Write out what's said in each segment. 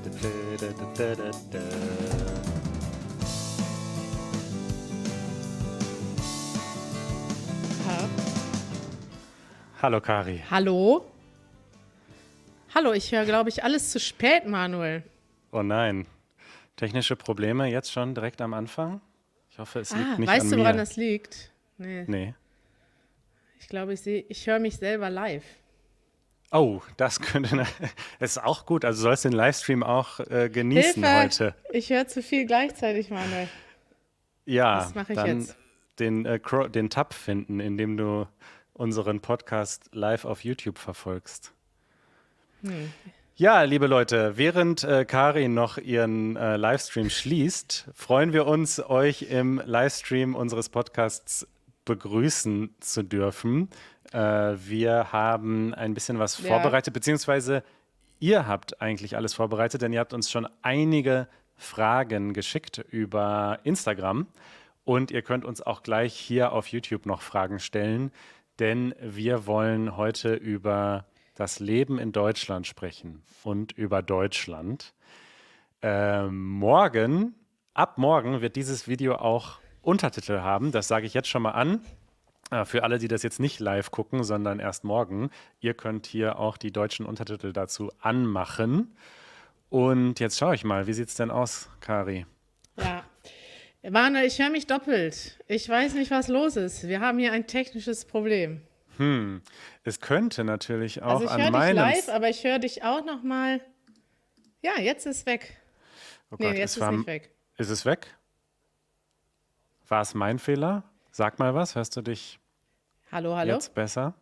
Ja. Hallo Kari. Hallo? Hallo, ich höre, glaube ich, alles zu spät, Manuel. Oh nein. Technische Probleme jetzt schon direkt am Anfang? Ich hoffe, es liegt nicht Weißt an du, woran mir. das liegt? Nee, Nee. ich glaube, ich höre mich selber live. Oh, das könnte. Es ist auch gut. Also sollst den Livestream auch genießen Hilfe! heute. Ich höre zu viel gleichzeitig, Manuel. Ja, Was mache ich dann jetzt? den Tab finden, indem du unseren Podcast live auf YouTube verfolgst. Ja, liebe Leute, während Kari noch ihren Livestream schließt, freuen wir uns, euch im Livestream unseres Podcasts begrüßen zu dürfen. Wir haben ein bisschen was Ja. vorbereitet, beziehungsweise ihr habt eigentlich alles vorbereitet, denn ihr habt uns schon einige Fragen geschickt über Instagram und ihr könnt uns auch gleich hier auf YouTube noch Fragen stellen, denn wir wollen heute über das Leben in Deutschland sprechen und über Deutschland. Ab morgen wird dieses Video auch Untertitel haben. Das sage ich jetzt schon mal an. Für alle, die das jetzt nicht live gucken, sondern erst morgen. Ihr könnt hier auch die deutschen Untertitel dazu anmachen. Und jetzt schaue ich mal, wie sieht es denn aus, Kari? Ja. Manuel, ich höre mich doppelt. Ich weiß nicht, was los ist. Wir haben hier ein technisches Problem. Es könnte natürlich auch Also ich an höre dich meinem... live, aber ich höre dich auch noch mal. Ja, jetzt ist weg. Oh Nee, Gott, jetzt ist nicht weg. Ist es weg? War es mein Fehler? Sag mal was, hörst du dich Hallo, hallo? jetzt besser?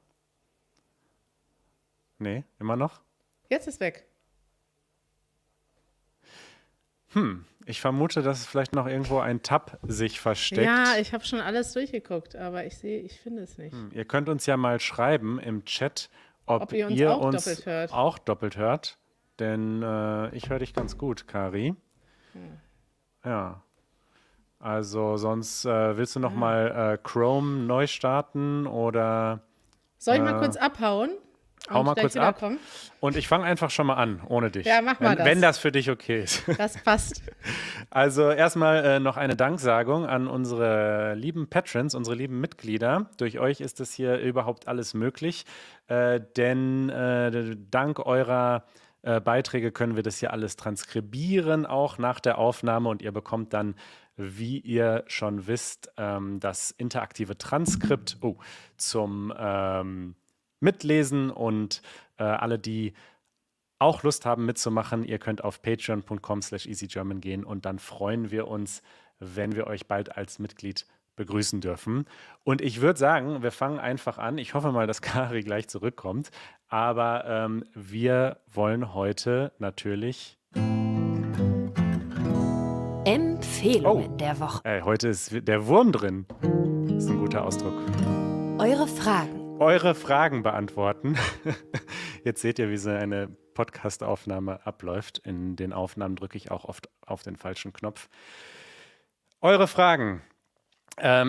Nee, immer noch? Jetzt ist weg. Ich vermute, dass vielleicht noch irgendwo ein Tab sich versteckt. Ja, ich habe schon alles durchgeguckt, aber ich finde es nicht. Ihr könnt uns ja mal schreiben im Chat, ob ihr uns ihr auch uns doppelt hört. auch doppelt hört. Denn ich höre dich ganz gut, Kari. Ja. Also sonst willst du noch mal Chrome neu starten oder Soll ich mal kurz abhauen? hau Und mal gleich kurz ab? wiederkommen? Und ich fange einfach schon mal an, ohne dich. Ja, mach mal das. Wenn das für dich okay ist. Das passt. Also erstmal noch eine Danksagung an unsere lieben Patrons, unsere lieben Mitglieder. Durch euch ist das hier überhaupt alles möglich, denn dank eurer Beiträge können wir das hier alles transkribieren, auch nach der Aufnahme. Und ihr bekommt dann, wie ihr schon wisst, das interaktive Transkript zum Mitlesen. Und alle, die auch Lust haben mitzumachen, ihr könnt auf patreon.com/easygerman gehen und dann freuen wir uns, wenn wir euch bald als Mitglied begrüßen dürfen. Und ich würde sagen, wir fangen einfach an. Ich hoffe mal, dass Kari gleich zurückkommt. Aber wir wollen heute natürlich... Empfehlungen der Woche. Heute ist der Wurm drin. Das ist ein guter Ausdruck. Eure Fragen beantworten. Jetzt seht ihr, wie so eine Podcast-Aufnahme abläuft. In den Aufnahmen drücke ich auch oft auf den falschen Knopf. Eure Fragen.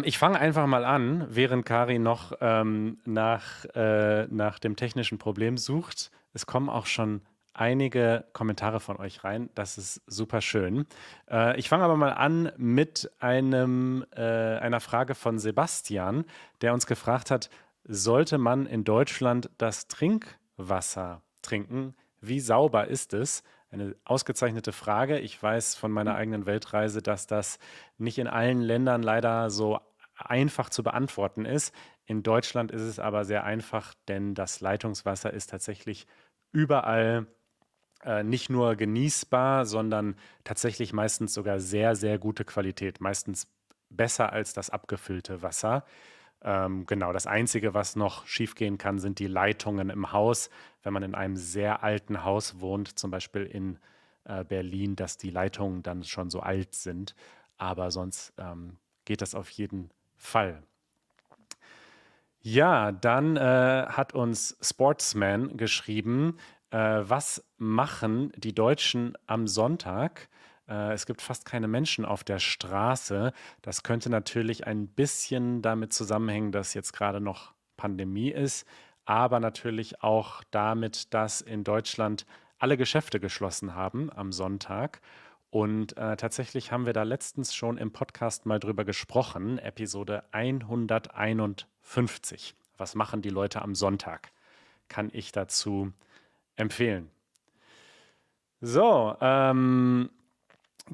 Ich fange einfach mal an, während Kari noch nach dem technischen Problem sucht. Es kommen auch schon einige Kommentare von euch rein. Das ist super schön. Ich fange aber mal an mit einer Frage von Sebastian, der uns gefragt hat, sollte man in Deutschland das Trinkwasser trinken? Wie sauber ist es? Eine ausgezeichnete Frage. Ich weiß von meiner eigenen Weltreise, dass das nicht in allen Ländern leider so einfach zu beantworten ist. In Deutschland ist es aber sehr einfach, denn das Leitungswasser ist tatsächlich überall nicht nur genießbar, sondern tatsächlich meistens sogar sehr, sehr gute Qualität. Meistens besser als das abgefüllte Wasser. Genau, das Einzige, was noch schiefgehen kann, sind die Leitungen im Haus. Wenn man in einem sehr alten Haus wohnt, zum Beispiel in Berlin, dass die Leitungen dann schon so alt sind. Aber sonst geht das auf jeden Fall. Ja, dann hat uns Sportsman geschrieben, was machen die Deutschen am Sonntag? Es gibt fast keine Menschen auf der Straße. Das könnte natürlich ein bisschen damit zusammenhängen, dass jetzt gerade noch Pandemie ist, aber natürlich auch damit, dass in Deutschland alle Geschäfte geschlossen haben am Sonntag. Und tatsächlich haben wir da letztens schon im Podcast mal drüber gesprochen, Episode 151. Was machen die Leute am Sonntag? Kann ich dazu empfehlen. So,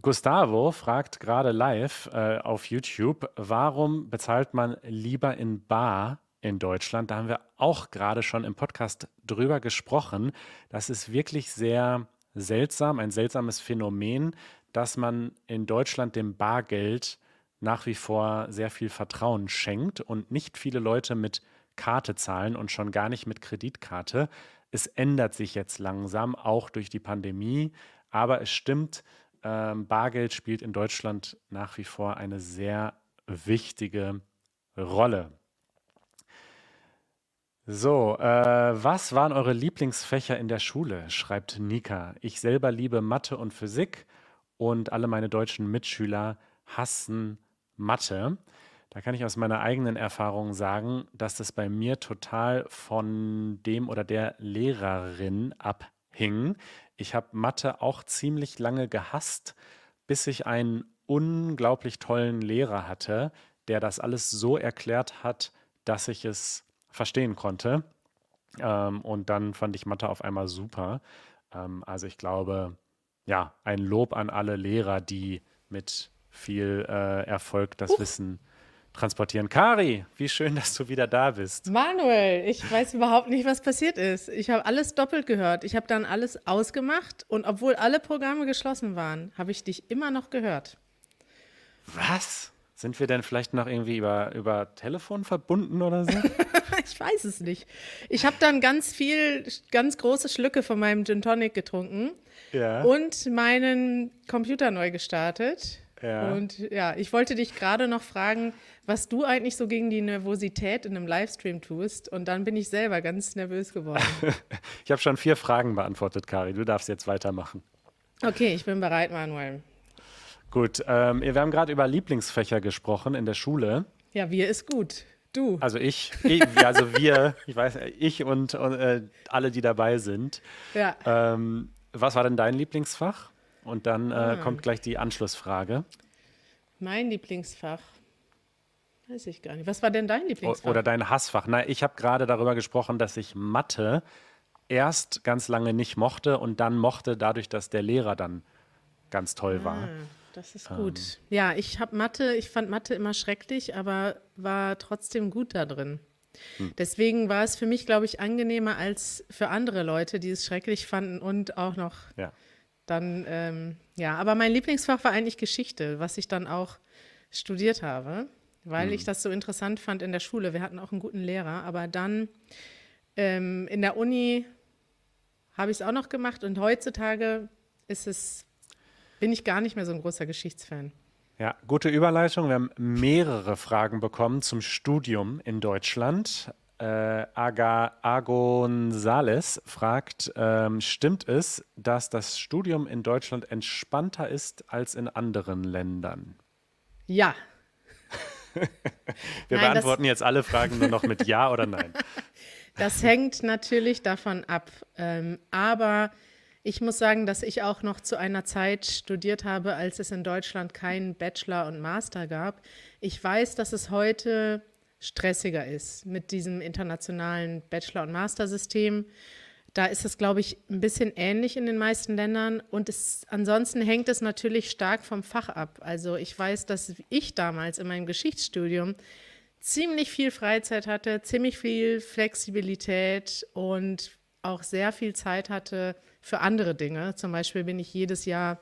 Gustavo fragt gerade live auf YouTube, warum bezahlt man lieber in bar in Deutschland? Da haben wir auch gerade schon im Podcast drüber gesprochen. Das ist wirklich sehr seltsam, ein seltsames Phänomen, dass man in Deutschland dem Bargeld nach wie vor sehr viel Vertrauen schenkt und nicht viele Leute mit Karte zahlen und schon gar nicht mit Kreditkarte. Es ändert sich jetzt langsam, auch durch die Pandemie, aber es stimmt, Bargeld spielt in Deutschland nach wie vor eine sehr wichtige Rolle. So, was waren eure Lieblingsfächer in der Schule? Schreibt Nika. Ich selber liebe Mathe und Physik und alle meine deutschen Mitschüler hassen Mathe. Da kann ich aus meiner eigenen Erfahrung sagen, dass das bei mir total von dem oder der Lehrerin abhing. Ich habe Mathe auch ziemlich lange gehasst, bis ich einen unglaublich tollen Lehrer hatte, der das alles so erklärt hat, dass ich es verstehen konnte. Und dann fand ich Mathe auf einmal super. Also ich glaube, ja, ein Lob an alle Lehrer, die mit viel Erfolg das Wissen transportieren. Kari, wie schön, dass du wieder da bist. Manuel, ich weiß überhaupt nicht, was passiert ist. Ich habe alles doppelt gehört. Ich habe dann alles ausgemacht und obwohl alle Programme geschlossen waren, habe ich dich immer noch gehört. Was? Sind wir denn vielleicht noch irgendwie über Telefon verbunden oder so? Ich weiß es nicht. Ich habe dann ganz große Schlücke von meinem Gin Tonic getrunken und meinen Computer neu gestartet. Ja. Und ja, ich wollte dich gerade noch fragen, was du eigentlich so gegen die Nervosität in einem Livestream tust. Und dann bin ich selber ganz nervös geworden. Ich habe schon 4 Fragen beantwortet, Kari. Du darfst jetzt weitermachen. Okay, ich bin bereit, Manuel. Gut, wir haben gerade über Lieblingsfächer gesprochen in der Schule. Ja, wir ist gut. Du. Also wir, ich weiß, ich und alle, die dabei sind. Ja. Was war denn dein Lieblingsfach? Und dann kommt gleich die Anschlussfrage. Mein Lieblingsfach? Weiß ich gar nicht. Was war denn dein Lieblingsfach? Oder dein Hassfach? Na, ich habe gerade darüber gesprochen, dass ich Mathe erst ganz lange nicht mochte und dann mochte, dadurch, dass der Lehrer dann ganz toll war. Das ist gut. Ja, ich fand Mathe immer schrecklich, aber war trotzdem gut da drin. Deswegen war es für mich, glaube ich, angenehmer als für andere Leute, die es schrecklich fanden und auch noch dann, aber mein Lieblingsfach war eigentlich Geschichte, was ich dann auch studiert habe, weil ich das so interessant fand in der Schule. Wir hatten auch einen guten Lehrer, aber dann in der Uni habe ich es auch noch gemacht und heutzutage bin ich gar nicht mehr so ein großer Geschichtsfan. Ja, gute Überleitung. Wir haben mehrere Fragen bekommen zum Studium in Deutschland. Gonzales fragt, stimmt es, dass das Studium in Deutschland entspannter ist als in anderen Ländern? Ja. Wir beantworten jetzt alle Fragen nur noch mit Ja oder Nein. Das hängt natürlich davon ab. Aber ich muss sagen, dass ich auch noch zu einer Zeit studiert habe, als es in Deutschland keinen Bachelor und Master gab. Ich weiß, dass es heute stressiger ist mit diesem internationalen Bachelor- und Master-System. Da ist es, glaube ich, ein bisschen ähnlich in den meisten Ländern. Und ansonsten hängt es natürlich stark vom Fach ab. Also ich weiß, dass ich damals in meinem Geschichtsstudium ziemlich viel Freizeit hatte, ziemlich viel Flexibilität und auch sehr viel Zeit hatte für andere Dinge. Zum Beispiel bin ich jedes Jahr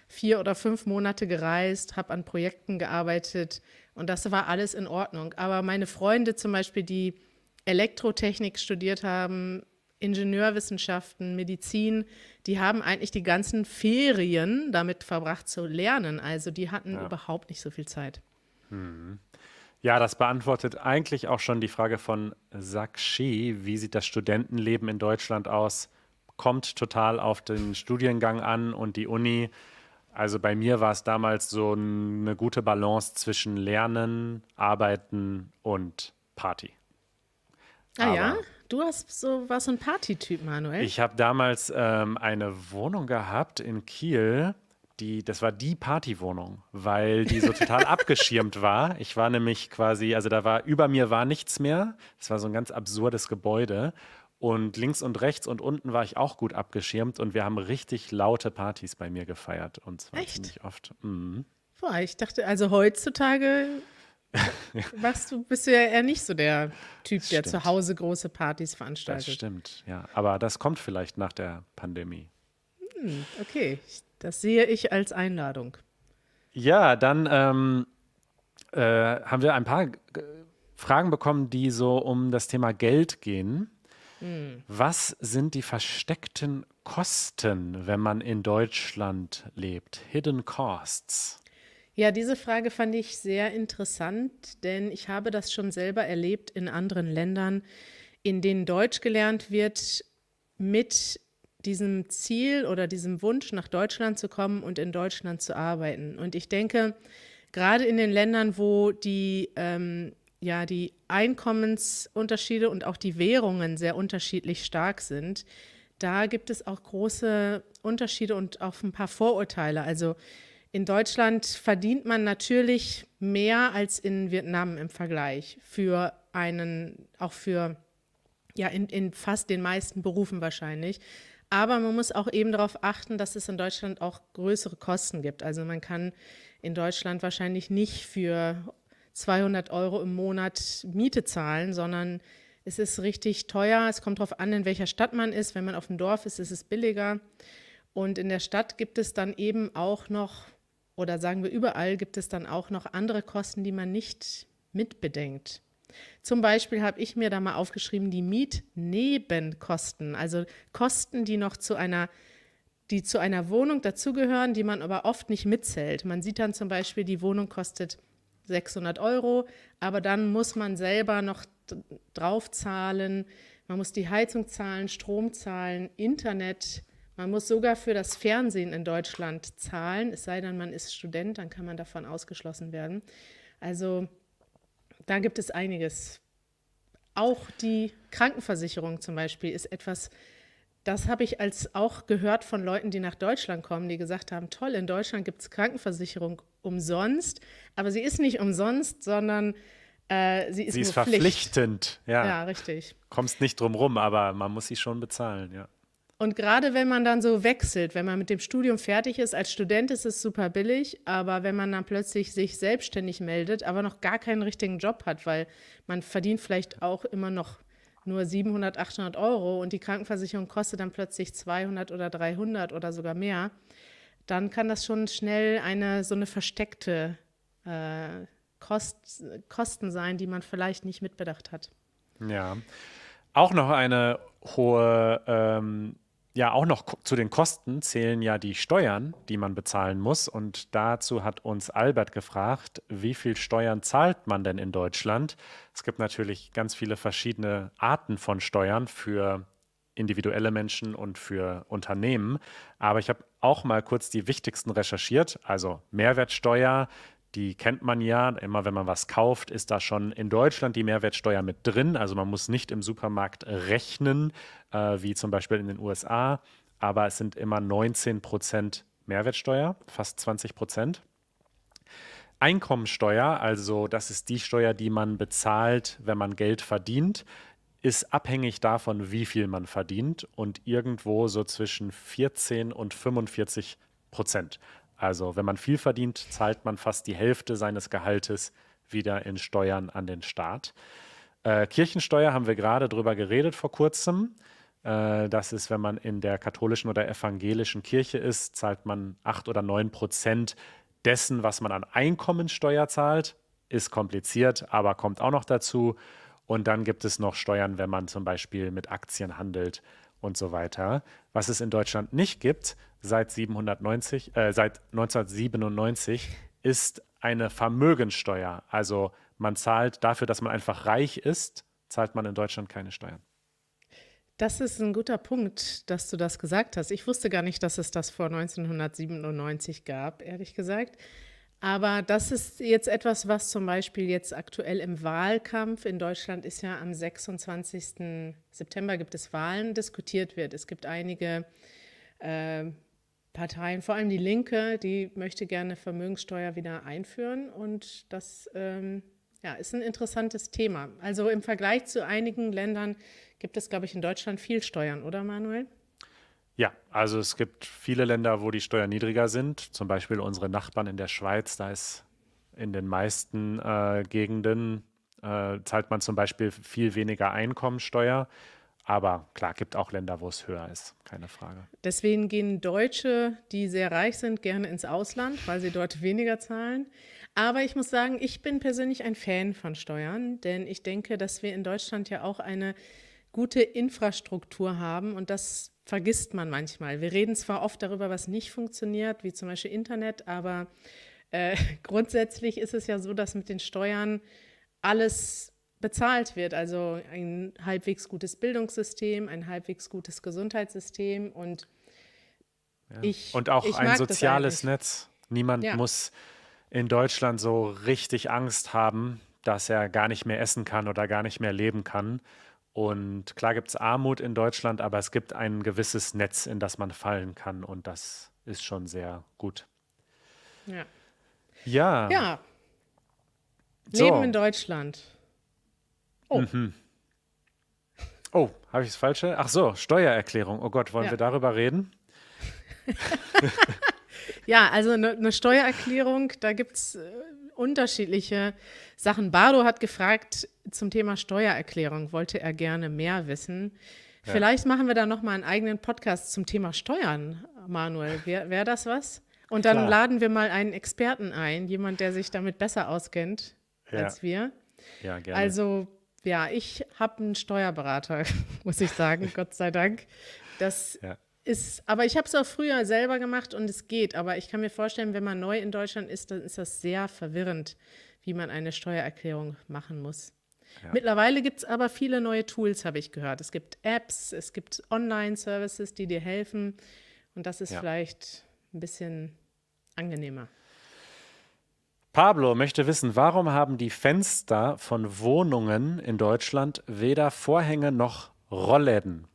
4 oder 5 Monate gereist, habe an Projekten gearbeitet und das war alles in Ordnung. Aber meine Freunde zum Beispiel, die Elektrotechnik studiert haben, Ingenieurwissenschaften, Medizin, die haben eigentlich die ganzen Ferien damit verbracht zu lernen. Also die hatten überhaupt nicht so viel Zeit. Ja, das beantwortet eigentlich auch schon die Frage von Sakshi. Wie sieht das Studentenleben in Deutschland aus? Kommt total auf den Studiengang an und die Uni. Also bei mir war es damals so eine gute Balance zwischen Lernen, Arbeiten und Party. Ja? warst so ein Partytyp, Manuel. Ich habe damals eine Wohnung gehabt in Kiel, das war die Partywohnung, weil die so total abgeschirmt war. Ich war nämlich quasi, also über mir war nichts mehr. Es war so ein ganz absurdes Gebäude. Und links und rechts und unten war ich auch gut abgeschirmt und wir haben richtig laute Partys bei mir gefeiert. Und zwar Echt? ziemlich oft. Mhm. Boah, ich dachte, also heutzutage bist du ja eher nicht so der Typ, der zu Hause große Partys veranstaltet. Das stimmt, ja. Aber das kommt vielleicht nach der Pandemie. Okay, das sehe ich als Einladung. Ja, dann haben wir ein paar Fragen bekommen, die so um das Thema Geld gehen. Was sind die versteckten Kosten, wenn man in Deutschland lebt? Hidden Costs. Ja, diese Frage fand ich sehr interessant, denn ich habe das schon selber erlebt in anderen Ländern, in denen Deutsch gelernt wird mit diesem Ziel oder diesem Wunsch, nach Deutschland zu kommen und in Deutschland zu arbeiten. Und ich denke, gerade in den Ländern, wo die Einkommensunterschiede und auch die Währungen sehr unterschiedlich stark sind, da gibt es auch große Unterschiede und auch ein paar Vorurteile. Also in Deutschland verdient man natürlich mehr als in Vietnam im Vergleich in fast den meisten Berufen wahrscheinlich. Aber man muss auch eben darauf achten, dass es in Deutschland auch größere Kosten gibt. Also man kann in Deutschland wahrscheinlich nicht für 200 € im Monat Miete zahlen, sondern es ist richtig teuer. Es kommt darauf an, in welcher Stadt man ist. Wenn man auf dem Dorf ist, ist es billiger. Und in der Stadt gibt es dann eben auch noch, oder sagen wir überall, gibt es dann auch noch andere Kosten, die man nicht mitbedenkt. Zum Beispiel habe ich mir da mal aufgeschrieben, die Mietnebenkosten, also Kosten, die zu einer Wohnung dazugehören, die man aber oft nicht mitzählt. Man sieht dann zum Beispiel, die Wohnung kostet 600 €, aber dann muss man selber noch draufzahlen. Man muss die Heizung zahlen, Strom zahlen, Internet. Man muss sogar für das Fernsehen in Deutschland zahlen, es sei denn, man ist Student, dann kann man davon ausgeschlossen werden. Also da gibt es einiges. Auch die Krankenversicherung zum Beispiel ist etwas, das habe ich auch gehört von Leuten, die nach Deutschland kommen, die gesagt haben, toll, in Deutschland gibt es Krankenversicherung umsonst, aber sie ist nicht umsonst, sondern sie ist nur verpflichtend. Ja, richtig. Kommst nicht drum rum, aber man muss sie schon bezahlen, ja. Und gerade wenn man dann so wechselt, wenn man mit dem Studium fertig ist, als Student ist es super billig, aber wenn man dann plötzlich sich selbstständig meldet, aber noch gar keinen richtigen Job hat, weil man verdient vielleicht auch immer noch nur 700, 800 € und die Krankenversicherung kostet dann plötzlich 200 oder 300 oder sogar mehr, dann kann das schon schnell so eine versteckte Kosten sein, die man vielleicht nicht mitbedacht hat. Ja, auch noch eine hohe auch noch zu den Kosten zählen ja die Steuern, die man bezahlen muss. Und dazu hat uns Albert gefragt, wie viel Steuern zahlt man denn in Deutschland? Es gibt natürlich ganz viele verschiedene Arten von Steuern für individuelle Menschen und für Unternehmen. Aber ich habe auch mal kurz die wichtigsten recherchiert. Also Mehrwertsteuer, die kennt man ja. Immer wenn man was kauft, ist da schon in Deutschland die Mehrwertsteuer mit drin. Also man muss nicht im Supermarkt rechnen, wie zum Beispiel in den USA. Aber es sind immer 19% Mehrwertsteuer, fast 20%. Einkommensteuer, also das ist die Steuer, die man bezahlt, wenn man Geld verdient, ist abhängig davon, wie viel man verdient und irgendwo so zwischen 14 und 45%. Also wenn man viel verdient, zahlt man fast die Hälfte seines Gehaltes wieder in Steuern an den Staat. Kirchensteuer haben wir gerade drüber geredet vor kurzem. Das ist, wenn man in der katholischen oder evangelischen Kirche ist, zahlt man 8 oder 9% dessen, was man an Einkommensteuer zahlt. Ist kompliziert, aber kommt auch noch dazu. Und dann gibt es noch Steuern, wenn man zum Beispiel mit Aktien handelt und so weiter. Was es in Deutschland nicht gibt, seit 1997, ist eine Vermögenssteuer. Also man zahlt dafür, dass man einfach reich ist, zahlt man in Deutschland keine Steuern. Das ist ein guter Punkt, dass du das gesagt hast. Ich wusste gar nicht, dass es das vor 1997 gab, ehrlich gesagt. Aber das ist jetzt etwas, was zum Beispiel jetzt aktuell im Wahlkampf in Deutschland ist ja am 26. September gibt es Wahlen, diskutiert wird. Es gibt einige Parteien, vor allem die Linke, die möchte gerne Vermögenssteuer wieder einführen. Und das ist ein interessantes Thema. Also im Vergleich zu einigen Ländern gibt es, glaube ich, in Deutschland viel Steuern, oder Manuel? Ja, also es gibt viele Länder, wo die Steuern niedriger sind. Zum Beispiel unsere Nachbarn in der Schweiz. Da ist in den meisten Gegenden zahlt man zum Beispiel viel weniger Einkommensteuer. Aber klar, gibt auch Länder, wo es höher ist, keine Frage. Deswegen gehen Deutsche, die sehr reich sind, gerne ins Ausland, weil sie dort weniger zahlen. Aber ich muss sagen, ich bin persönlich ein Fan von Steuern, denn ich denke, dass wir in Deutschland ja auch eine gute Infrastruktur haben und das vergisst man manchmal. Wir reden zwar oft darüber, was nicht funktioniert, wie zum Beispiel Internet, aber grundsätzlich ist es ja so, dass mit den Steuern alles bezahlt wird. Also ein halbwegs gutes Bildungssystem, ein halbwegs gutes Gesundheitssystem und Und auch ich ein mag soziales das Netz. Niemand ja. muss in Deutschland so richtig Angst haben, dass er gar nicht mehr essen kann oder gar nicht mehr leben kann. Und klar gibt es Armut in Deutschland, aber es gibt ein gewisses Netz, in das man fallen kann. Und das ist schon sehr gut. Ja. Ja. Ja. So. Leben in Deutschland. Oh. Oh, habe ich das Falsche? Ach so, Steuererklärung. Oh Gott, wollen wir darüber reden? Ja, also eine Steuererklärung, da gibt es unterschiedliche Sachen. Bardo hat gefragt zum Thema Steuererklärung, wollte er gerne mehr wissen. Ja. Vielleicht machen wir da nochmal einen eigenen Podcast zum Thema Steuern, Manuel. Wär das was? Und dann laden wir mal einen Experten ein, jemand, der sich damit besser auskennt als wir. Ja, gerne. Also, ja, ich habe einen Steuerberater, muss ich sagen, Gott sei Dank. Das aber ich habe es auch früher selber gemacht und es geht. Aber ich kann mir vorstellen, wenn man neu in Deutschland ist, dann ist das sehr verwirrend, wie man eine Steuererklärung machen muss. Ja. Mittlerweile gibt es aber viele neue Tools, habe ich gehört. Es gibt Apps, es gibt Online-Services, die dir helfen. Und das ist vielleicht ein bisschen angenehmer. Pablo möchte wissen, warum haben die Fenster von Wohnungen in Deutschland weder Vorhänge noch Rollläden?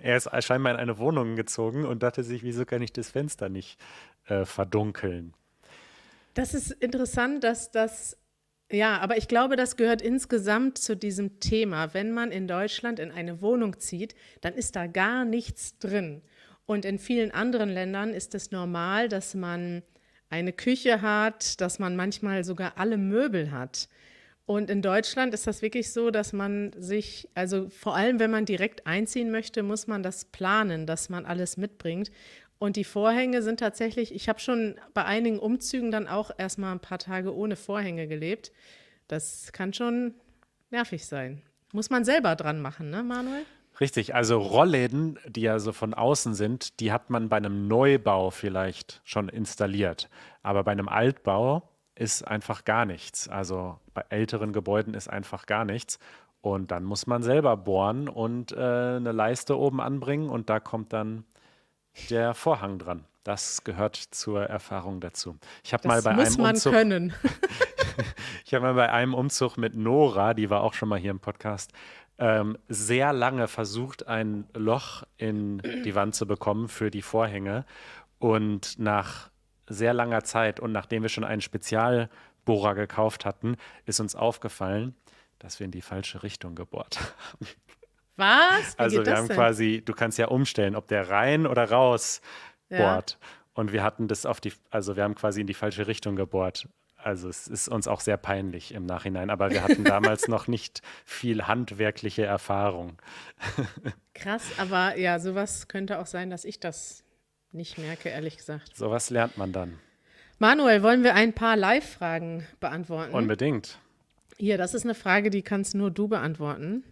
Er ist scheinbar in eine Wohnung gezogen und dachte sich, wieso kann ich das Fenster nicht verdunkeln? Das ist interessant, dass das, aber ich glaube, das gehört insgesamt zu diesem Thema. Wenn man in Deutschland in eine Wohnung zieht, dann ist da gar nichts drin. Und in vielen anderen Ländern ist es normal, dass man eine Küche hat, dass man manchmal sogar alle Möbel hat. Und in Deutschland ist das wirklich so, dass man sich, also vor allem, wenn man direkt einziehen möchte, muss man das planen, dass man alles mitbringt. Und die Vorhänge sind tatsächlich, ich habe schon bei einigen Umzügen dann auch erstmal ein paar Tage ohne Vorhänge gelebt. Das kann schon nervig sein. Muss man selber dran machen, ne, Manuel? Richtig, also Rollläden, die ja so von außen sind, die hat man bei einem Neubau vielleicht schon installiert. Aber bei einem Altbau ist einfach gar nichts. Also bei älteren Gebäuden ist einfach gar nichts. Und dann muss man selber bohren und eine Leiste oben anbringen und da kommt dann der Vorhang dran. Das gehört zur Erfahrung dazu. Ich habe mal bei einem Umzug können. Ich habe mal bei einem Umzug mit Nora, die war auch schon mal hier im Podcast, sehr lange versucht, ein Loch in die Wand zu bekommen für die Vorhänge. Und nach sehr langer Zeit und nachdem wir schon einen Spezialbohrer gekauft hatten, ist uns aufgefallen, dass wir in die falsche Richtung gebohrt haben. Was? Wie Also geht wir das haben denn? quasi, du kannst ja umstellen, ob der rein oder raus bohrt. Und wir hatten das wir haben quasi in die falsche Richtung gebohrt. Also es ist uns auch sehr peinlich im Nachhinein, aber wir hatten damals noch nicht viel handwerkliche Erfahrung. Krass, aber ja, sowas könnte auch sein, dass ich das nicht merke, ehrlich gesagt. Sowas lernt man dann. Manuel, wollen wir ein paar Live-Fragen beantworten? Unbedingt. Hier, das ist eine Frage, die kannst nur du beantworten.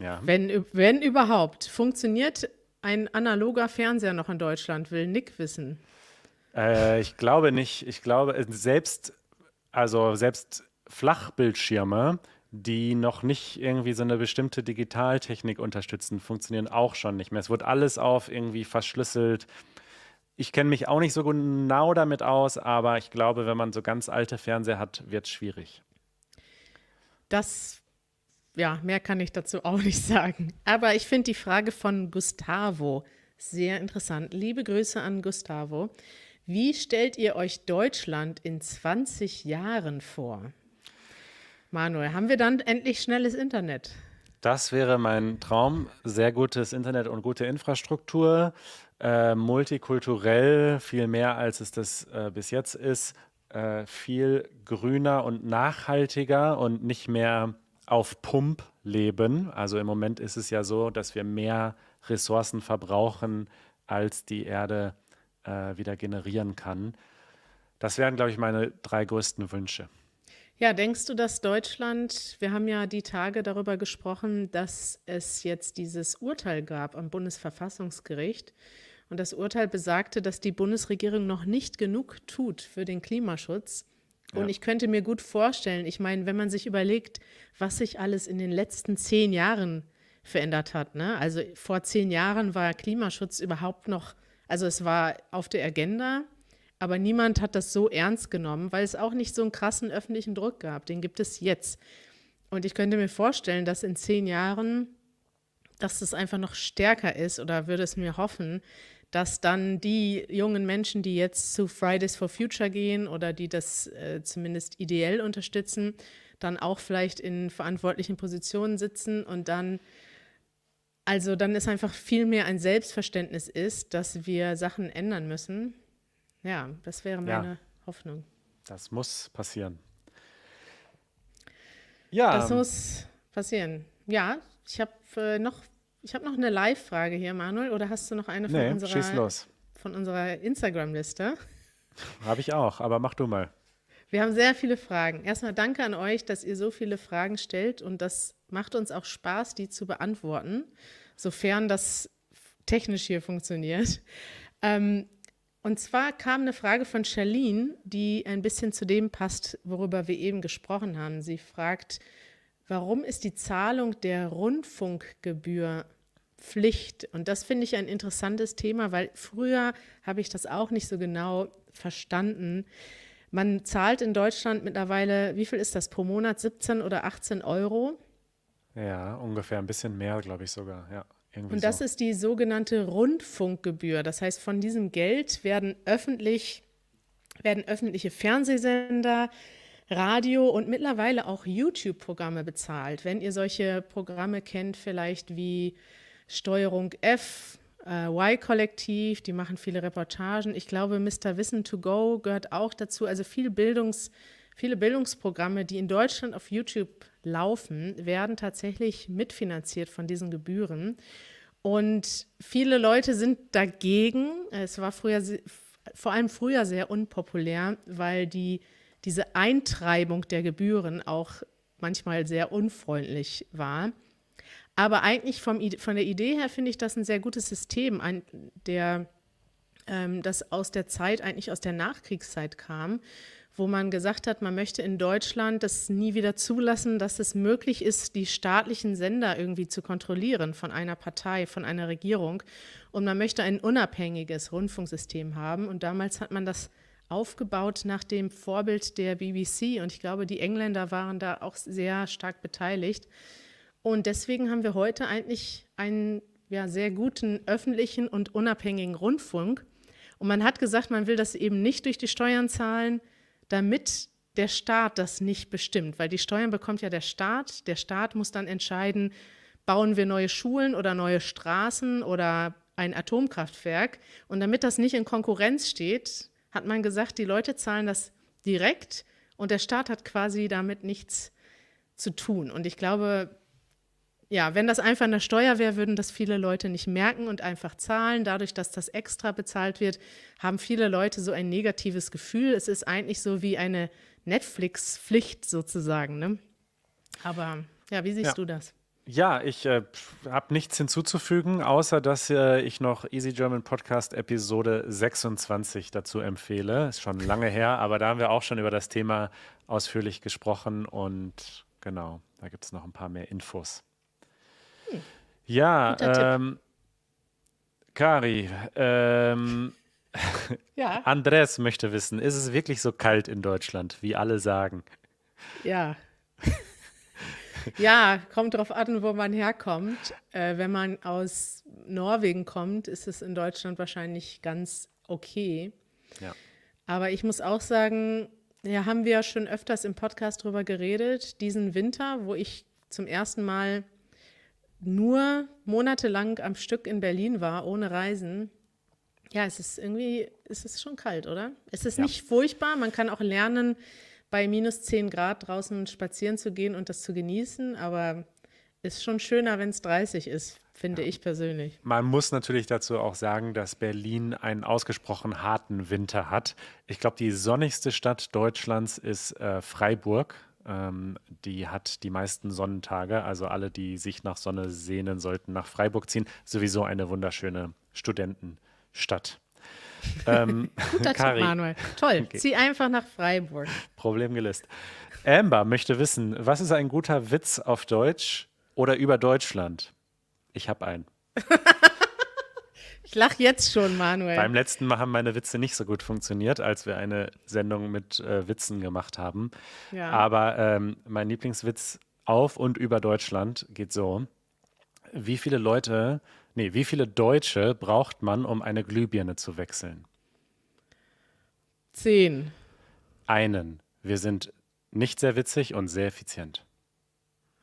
Ja. Wenn überhaupt. Funktioniert ein analoger Fernseher noch in Deutschland? Will Nick wissen. Ich glaube nicht. Ich glaube, selbst Flachbildschirme, die noch nicht irgendwie so eine bestimmte Digitaltechnik unterstützen, funktionieren auch schon nicht mehr. Es wird alles auf irgendwie verschlüsselt Ich kenne mich auch nicht so genau damit aus, aber ich glaube, wenn man so ganz alte Fernseher hat, wird es schwierig. Ja, mehr kann ich dazu auch nicht sagen. Aber ich finde die Frage von Gustavo sehr interessant. Liebe Grüße an Gustavo. Wie stellt ihr euch Deutschland in 20 Jahren vor? Manuel, haben wir dann endlich schnelles Internet? Das wäre mein Traum. Sehr gutes Internet und gute Infrastruktur. Multikulturell, viel mehr als es das bis jetzt ist. Viel grüner und nachhaltiger und nicht mehr auf Pump leben. Also im Moment ist es ja so, dass wir mehr Ressourcen verbrauchen, als die Erde wieder generieren kann. Das wären, glaube ich, meine 3 größten Wünsche. Ja, denkst du, dass Deutschland, wir haben ja die Tage darüber gesprochen, dass es jetzt dieses Urteil gab am Bundesverfassungsgericht und das Urteil besagte, dass die Bundesregierung noch nicht genug tut für den Klimaschutz. Und Ja. ich könnte mir gut vorstellen, ich meine, wenn man sich überlegt, was sich alles in den letzten 10 Jahren verändert hat, ne? Also vor 10 Jahren war Klimaschutz überhaupt noch, also es war auf der Agenda, aber niemand hat das so ernst genommen, weil es auch nicht so einen krassen öffentlichen Druck gab. Den gibt es jetzt. Und ich könnte mir vorstellen, dass in 10 Jahren, dass das einfach noch stärker ist oder würde es mir hoffen, dass dann die jungen Menschen, die jetzt zu Fridays for Future gehen oder die das zumindest ideell unterstützen, dann auch vielleicht in verantwortlichen Positionen sitzen und dann ist einfach viel mehr ein Selbstverständnis ist, dass wir Sachen ändern müssen. Ja, das wäre meine Hoffnung. Das muss passieren. Das muss passieren. Ja, ich habe noch eine Live-Frage hier, Manuel. Oder hast du noch eine schieß los. von unserer Instagram-Liste? Habe ich auch, aber mach du mal. Wir haben sehr viele Fragen. Erstmal danke an euch, dass ihr so viele Fragen stellt. Und das macht uns auch Spaß, die zu beantworten, sofern das technisch hier funktioniert. Und zwar kam eine Frage von Charlene, die ein bisschen zu dem passt, worüber wir eben gesprochen haben. Sie fragt, warum ist die Zahlung der Rundfunkgebühr Pflicht? Und das finde ich ein interessantes Thema, weil früher habe ich das auch nicht so genau verstanden. Man zahlt in Deutschland mittlerweile, wie viel ist das pro Monat? 17 oder 18 Euro? Ja, ungefähr ein bisschen mehr, glaube ich sogar, ja. Und das ist die sogenannte Rundfunkgebühr. Das heißt, von diesem Geld werden öffentliche Fernsehsender, Radio und mittlerweile auch YouTube-Programme bezahlt. Wenn ihr solche Programme kennt, vielleicht wie Steuerung F, Y-Kollektiv, die machen viele Reportagen. Ich glaube, Mr. Wissen to Go gehört auch dazu. Also viele Bildungsprogramme, die in Deutschland auf YouTube laufen, werden tatsächlich mitfinanziert von diesen Gebühren. Und viele Leute sind dagegen. Es war vor allem früher sehr unpopulär, weil diese Eintreibung der Gebühren auch manchmal sehr unfreundlich war. Aber eigentlich von der Idee her finde ich das ein sehr gutes System, das aus der Zeit, eigentlich aus der Nachkriegszeit kam, wo man gesagt hat, man möchte in Deutschland das nie wieder zulassen, dass es möglich ist, die staatlichen Sender irgendwie zu kontrollieren von einer Partei, von einer Regierung. Und man möchte ein unabhängiges Rundfunksystem haben. Und damals hat man das aufgebaut nach dem Vorbild der BBC. Und ich glaube, die Engländer waren da auch sehr stark beteiligt. Und deswegen haben wir heute eigentlich einen sehr guten öffentlichen und unabhängigen Rundfunk. Und man hat gesagt, man will das eben nicht durch die Steuern zahlen, damit der Staat das nicht bestimmt. Weil die Steuern bekommt ja der Staat. Der Staat muss dann entscheiden, bauen wir neue Schulen oder neue Straßen oder ein Atomkraftwerk. Und damit das nicht in Konkurrenz steht, hat man gesagt, die Leute zahlen das direkt und der Staat hat quasi damit nichts zu tun. Und ich glaube, ja, wenn das einfach eine Steuer wäre, würden das viele Leute nicht merken und einfach zahlen. Dadurch, dass das extra bezahlt wird, haben viele Leute so ein negatives Gefühl. Es ist eigentlich so wie eine Netflix-Pflicht sozusagen, ne? Aber ja, wie siehst du das? Ja, ich habe nichts hinzuzufügen, außer dass ich noch Easy German Podcast Episode 26 dazu empfehle. Ist schon lange her, aber da haben wir auch schon über das Thema ausführlich gesprochen und genau, da gibt es noch ein paar mehr Infos. Ja, Kari, Ja, Andres möchte wissen, ist es wirklich so kalt in Deutschland, wie alle sagen? ja. Ja, kommt drauf an, wo man herkommt. Wenn man aus Norwegen kommt, ist es in Deutschland wahrscheinlich ganz okay. Ja. Aber ich muss auch sagen, ja, haben wir schon öfters im Podcast drüber geredet, diesen Winter, wo ich zum ersten Mal nur monatelang am Stück in Berlin war, ohne Reisen. Ja, es ist schon kalt, oder? Es ist Ja. nicht furchtbar. Man kann auch lernen, bei minus 10 Grad draußen spazieren zu gehen und das zu genießen, aber ist schon schöner, wenn es 30 ist, finde ich persönlich. Man muss natürlich dazu auch sagen, dass Berlin einen ausgesprochen harten Winter hat. Ich glaube, die sonnigste Stadt Deutschlands ist Freiburg. Die hat die meisten Sonnentage. Also alle, die sich nach Sonne sehnen, sollten nach Freiburg ziehen. Sowieso eine wunderschöne Studentenstadt. Guter Kari, Tipp, Manuel. Toll, Okay. zieh einfach nach Freiburg. Problem gelöst. Amber möchte wissen, was ist ein guter Witz auf Deutsch oder über Deutschland? Ich habe einen. Ich lache jetzt schon, Manuel. Beim letzten Mal haben meine Witze nicht so gut funktioniert, als wir eine Sendung mit Witzen gemacht haben. Ja. Aber mein Lieblingswitz auf und über Deutschland geht so. Wie viele Deutsche braucht man, um eine Glühbirne zu wechseln? 10. Einen. Wir sind nicht sehr witzig und sehr effizient.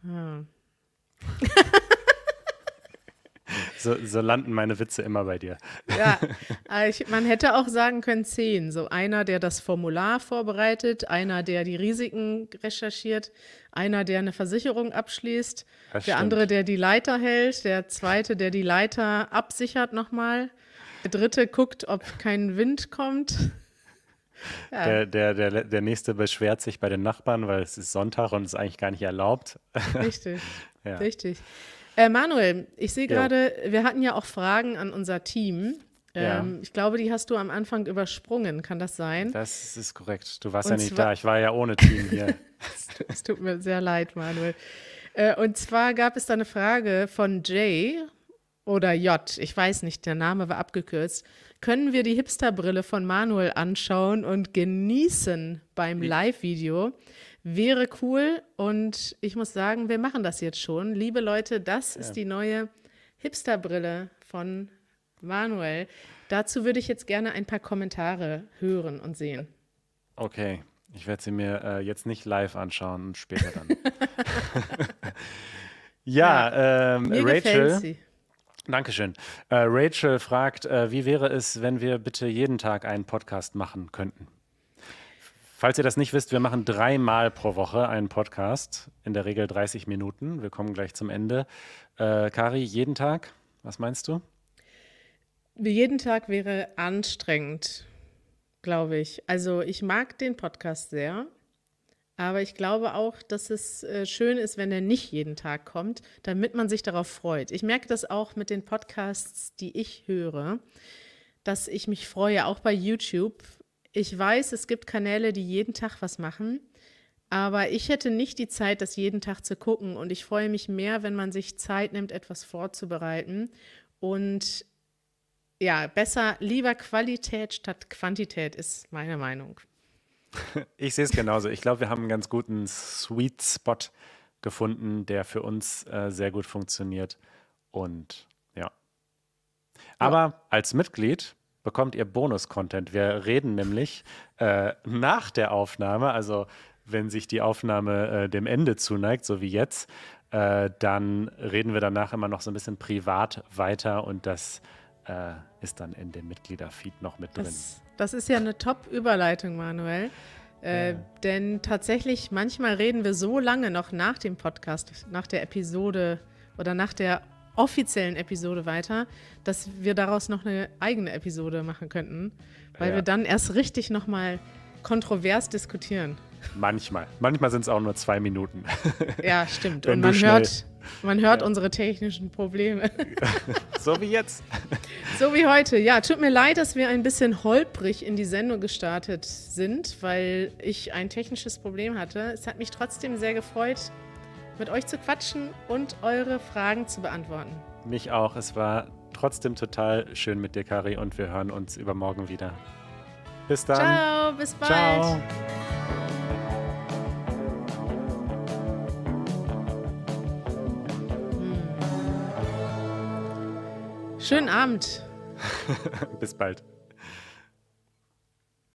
Ah. So landen meine Witze immer bei dir. Ja, man hätte auch sagen können 10. So einer, der das Formular vorbereitet, einer, der die Risiken recherchiert, einer, der eine Versicherung abschließt, Das der stimmt. andere, der die Leiter hält, der zweite, der die Leiter absichert nochmal, der dritte guckt, ob kein Wind kommt. Ja, Der nächste beschwert sich bei den Nachbarn, weil es ist Sonntag und es ist eigentlich gar nicht erlaubt. richtig, Ja. richtig. Manuel, ich sehe Jo. gerade, wir hatten ja auch Fragen an unser Team. Ja. Ich glaube, die hast du am Anfang übersprungen. Kann das sein? Das ist korrekt. Du warst Und ja nicht zwar- da. Ich war ja ohne Team hier. Es tut mir sehr leid, Manuel. Und zwar gab es da eine Frage von Jay oder J. Ich weiß nicht, der Name war abgekürzt. Können wir die Hipsterbrille von Manuel anschauen und genießen beim Live-Video? Wäre cool und ich muss sagen, wir machen das jetzt schon. Liebe Leute, das ist die neue Hipsterbrille von Manuel. Dazu würde ich jetzt gerne ein paar Kommentare hören und sehen. Okay, ich werde sie mir jetzt nicht live anschauen, später dann. Mir gefällt Rachel, sie. Dankeschön. Rachel fragt, wie wäre es, wenn wir bitte jeden Tag einen Podcast machen könnten? Falls ihr das nicht wisst, wir machen 3-mal pro Woche einen Podcast, in der Regel 30 Minuten. Wir kommen gleich zum Ende. Kari, jeden Tag? Was meinst du? Jeden Tag wäre anstrengend, glaube ich. Also ich mag den Podcast sehr, aber ich glaube auch, dass es schön ist, wenn er nicht jeden Tag kommt, damit man sich darauf freut. Ich merke das auch mit den Podcasts, die ich höre, dass ich mich freue, auch bei YouTube. Ich weiß, es gibt Kanäle, die jeden Tag was machen, aber ich hätte nicht die Zeit, das jeden Tag zu gucken und ich freue mich mehr, wenn man sich Zeit nimmt, etwas vorzubereiten und ja, lieber Qualität statt Quantität ist meine Meinung. Ich sehe es genauso. Ich glaube, wir haben einen ganz guten Sweet Spot gefunden, der für uns sehr gut funktioniert. Und ja. Aber als Mitglied bekommt ihr Bonus-Content. Wir reden nämlich nach der Aufnahme, also wenn sich die Aufnahme dem Ende zuneigt, so wie jetzt, dann reden wir danach immer noch so ein bisschen privat weiter und das ist dann in dem Mitgliederfeed noch mit drin. Das ist ja eine Top-Überleitung, Manuel. Denn tatsächlich, manchmal reden wir so lange noch nach dem Podcast, nach der Episode oder nach der offiziellen Episode weiter, dass wir daraus noch eine eigene Episode machen könnten, weil wir dann erst richtig nochmal kontrovers diskutieren. Manchmal. Manchmal sind es auch nur 2 Minuten. Ja, stimmt. Wenn Und du man hört unsere technischen Probleme. So wie jetzt. So wie heute. Ja, tut mir leid, dass wir ein bisschen holprig in die Sendung gestartet sind, weil ich ein technisches Problem hatte. Es hat mich trotzdem sehr gefreut, mit euch zu quatschen und eure Fragen zu beantworten. Mich auch. Es war trotzdem total schön mit dir, Kari, und wir hören uns übermorgen wieder. Bis dann. Ciao, bis bald. Ciao. Schönen Abend. Bis bald.